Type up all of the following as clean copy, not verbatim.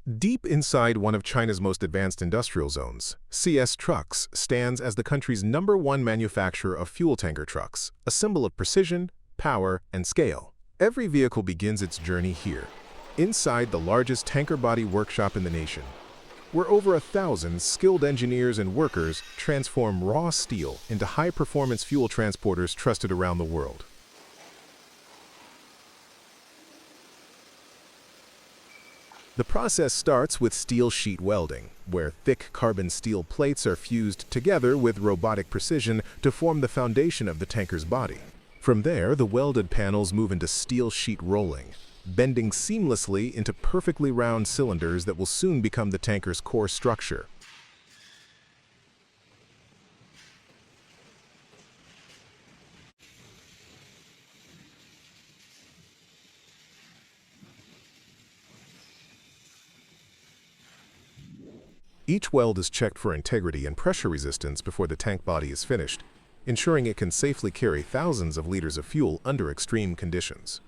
Deep inside one of China's most advanced industrial zones, CS Trucks stands as the country's #1 manufacturer of fuel tanker trucks, a symbol of precision, power, and scale. Every vehicle begins its journey here, inside the largest tanker body workshop in the nation, where over 1,000 skilled engineers and workers transform raw steel into high-performance fuel transporters trusted around the world. The process starts with steel sheet welding, where thick carbon steel plates are fused together with robotic precision to form the foundation of the tanker's body. From there, the welded panels move into steel sheet rolling, bending seamlessly into perfectly round cylinders that will soon become the tanker's core structure. Each weld is checked for integrity and pressure resistance before the tank body is finished, ensuring it can safely carry thousands of liters of fuel under extreme conditions.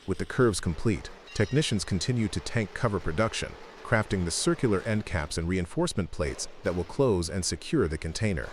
With the curves complete, technicians continue to tank cover production, crafting the circular end caps and reinforcement plates that will close and secure the container.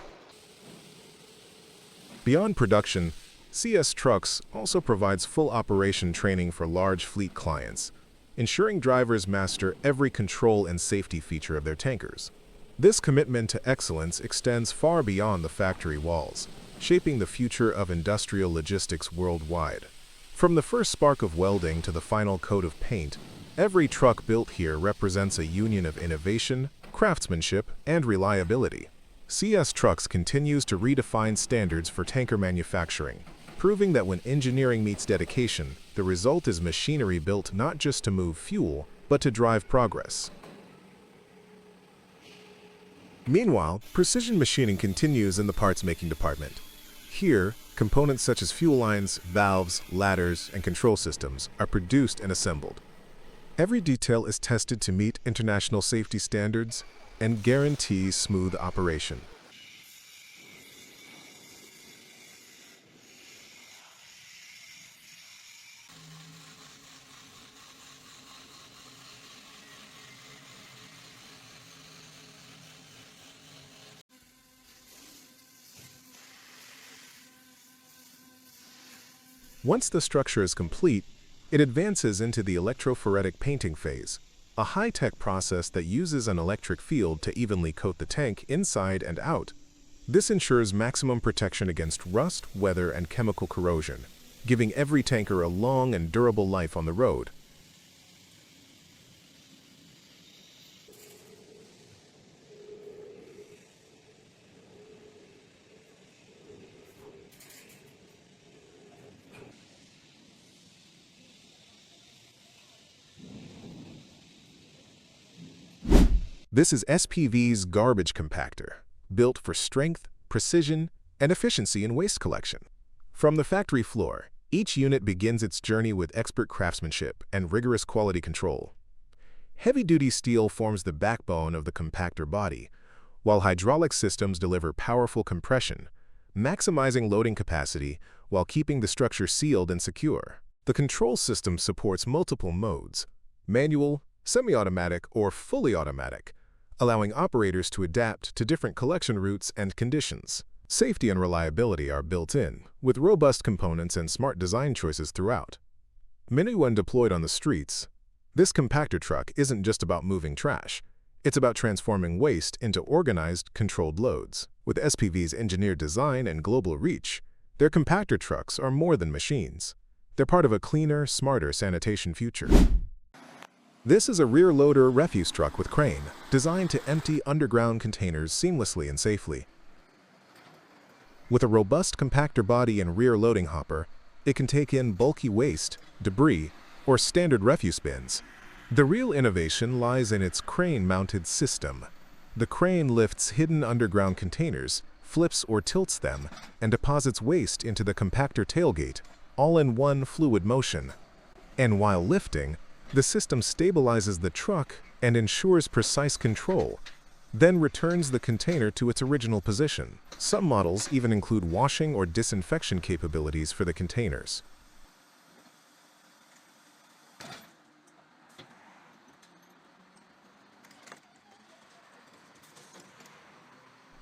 Beyond production, CS Trucks also provides full operation training for large fleet clients, ensuring drivers master every control and safety feature of their tankers. This commitment to excellence extends far beyond the factory walls, shaping the future of industrial logistics worldwide. From the first spark of welding to the final coat of paint, every truck built here represents a union of innovation, craftsmanship, and reliability. CS Trucks continues to redefine standards for tanker manufacturing, proving that when engineering meets dedication, the result is machinery built not just to move fuel, but to drive progress. Meanwhile, precision machining continues in the parts-making department. Here, components such as fuel lines, valves, ladders, and control systems are produced and assembled. Every detail is tested to meet international safety standards and guarantees smooth operation. Once the structure is complete, it advances into the electrophoretic painting phase, a high-tech process that uses an electric field to evenly coat the tank inside and out. This ensures maximum protection against rust, weather, and chemical corrosion, giving every tanker a long and durable life on the road. This is SPV's garbage compactor, built for strength, precision, and efficiency in waste collection. From the factory floor, each unit begins its journey with expert craftsmanship and rigorous quality control. Heavy-duty steel forms the backbone of the compactor body, while hydraulic systems deliver powerful compression, maximizing loading capacity while keeping the structure sealed and secure. The control system supports multiple modes: manual, semi-automatic, or fully automatic, allowing operators to adapt to different collection routes and conditions. Safety and reliability are built in, with robust components and smart design choices throughout. When deployed on the streets, this compactor truck isn't just about moving trash. It's about transforming waste into organized, controlled loads. With SPV's engineered design and global reach, their compactor trucks are more than machines. They're part of a cleaner, smarter sanitation future. This is a rear-loader refuse truck with crane, designed to empty underground containers seamlessly and safely. With a robust compactor body and rear loading hopper, it can take in bulky waste, debris, or standard refuse bins. The real innovation lies in its crane-mounted system. The crane lifts hidden underground containers, flips or tilts them, and deposits waste into the compactor tailgate, all in one fluid motion. And while lifting, the system stabilizes the truck and ensures precise control, then returns the container to its original position. Some models even include washing or disinfection capabilities for the containers.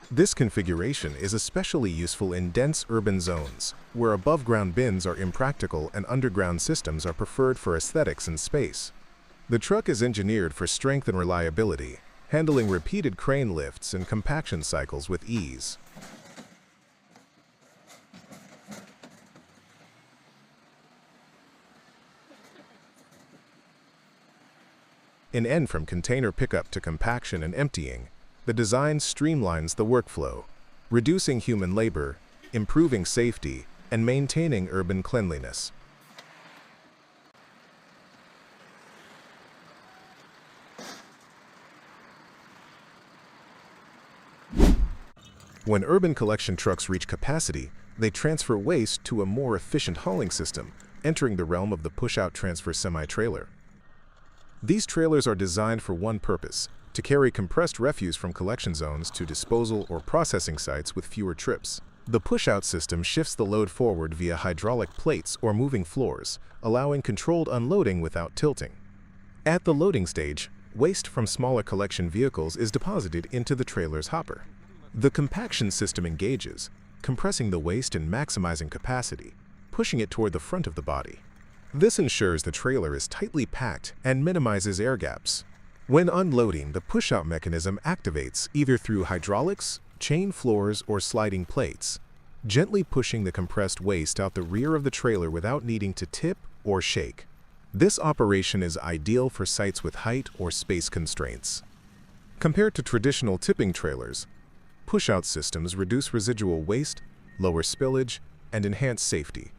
This configuration is especially useful in dense urban zones, where above-ground bins are impractical and underground systems are preferred for aesthetics and space. The truck is engineered for strength and reliability, handling repeated crane lifts and compaction cycles with ease. In end from container pickup to compaction and emptying, the design streamlines the workflow, reducing human labor, improving safety, and maintaining urban cleanliness. When urban collection trucks reach capacity, they transfer waste to a more efficient hauling system, entering the realm of the push-out transfer semi-trailer. These trailers are designed for one purpose: to carry compressed refuse from collection zones to disposal or processing sites with fewer trips. The push-out system shifts the load forward via hydraulic plates or moving floors, allowing controlled unloading without tilting. At the loading stage, waste from smaller collection vehicles is deposited into the trailer's hopper. The compaction system engages, compressing the waste and maximizing capacity, pushing it toward the front of the body. This ensures the trailer is tightly packed and minimizes air gaps. When unloading, the push-out mechanism activates either through hydraulics, chain floors, or sliding plates, gently pushing the compressed waste out the rear of the trailer without needing to tip or shake. This operation is ideal for sites with height or space constraints. Compared to traditional tipping trailers, push-out systems reduce residual waste, lower spillage, and enhance safety.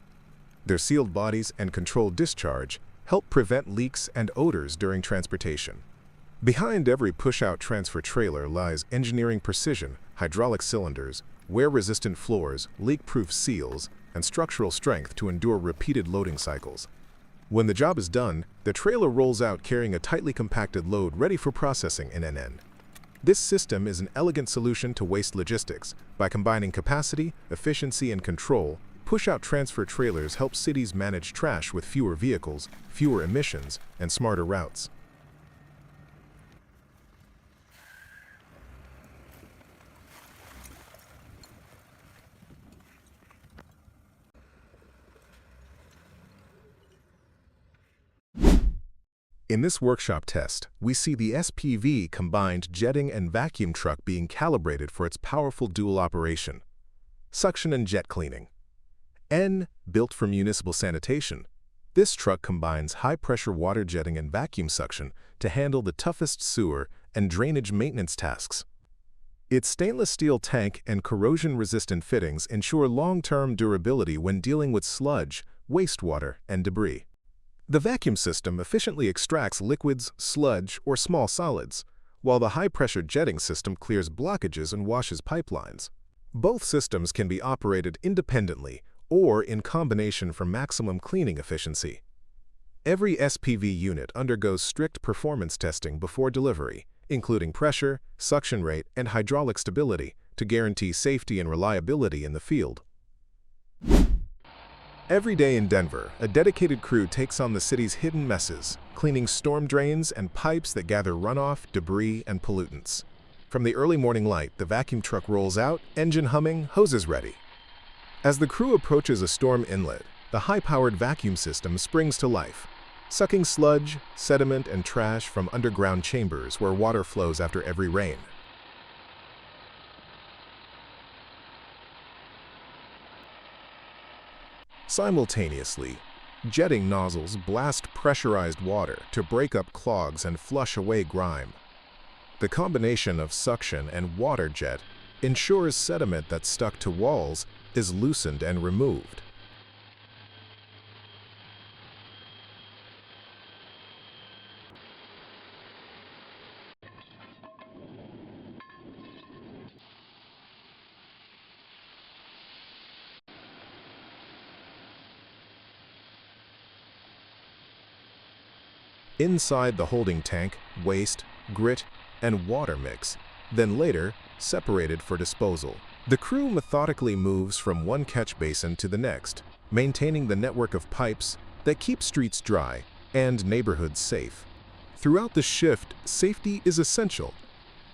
Their sealed bodies and controlled discharge help prevent leaks and odors during transportation. Behind every push-out transfer trailer lies engineering precision, hydraulic cylinders, wear-resistant floors, leak-proof seals, and structural strength to endure repeated loading cycles. When the job is done, the trailer rolls out carrying a tightly compacted load ready for processing in an end. This system is an elegant solution to waste logistics. By combining capacity, efficiency, and control, push-out transfer trailers help cities manage trash with fewer vehicles, fewer emissions, and smarter routes. In this workshop test, we see the SPV combined jetting and vacuum truck being calibrated for its powerful dual operation: suction and jet cleaning. Built for municipal sanitation, this truck combines high-pressure water jetting and vacuum suction to handle the toughest sewer and drainage maintenance tasks. Its stainless steel tank and corrosion-resistant fittings ensure long-term durability when dealing with sludge, wastewater, and debris. The vacuum system efficiently extracts liquids, sludge, or small solids, while the high-pressure jetting system clears blockages and washes pipelines. Both systems can be operated independently or in combination for maximum cleaning efficiency. Every SPV unit undergoes strict performance testing before delivery, including pressure, suction rate, and hydraulic stability, to guarantee safety and reliability in the field. Every day in Denver, a dedicated crew takes on the city's hidden messes, cleaning storm drains and pipes that gather runoff, debris, and pollutants. From the early morning light, the vacuum truck rolls out, engine humming, hoses ready. As the crew approaches a storm inlet, the high-powered vacuum system springs to life, sucking sludge, sediment, and trash from underground chambers where water flows after every rain. Simultaneously, jetting nozzles blast pressurized water to break up clogs and flush away grime. The combination of suction and water jet ensures sediment that's stuck to walls is loosened and removed. Inside the holding tank, waste, grit, and water mix, then later separated for disposal. The crew methodically moves from one catch basin to the next, maintaining the network of pipes that keep streets dry and neighborhoods safe. Throughout the shift, safety is essential.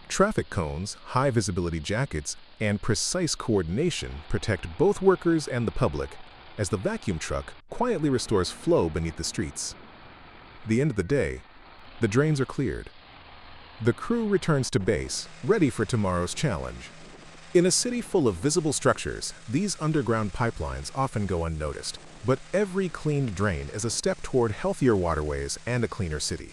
Traffic cones, high-visibility jackets, and precise coordination protect both workers and the public as the vacuum truck quietly restores flow beneath the streets. At the end of the day, the drains are cleared. The crew returns to base, ready for tomorrow's challenge. In a city full of visible structures, these underground pipelines often go unnoticed, but every cleaned drain is a step toward healthier waterways and a cleaner city.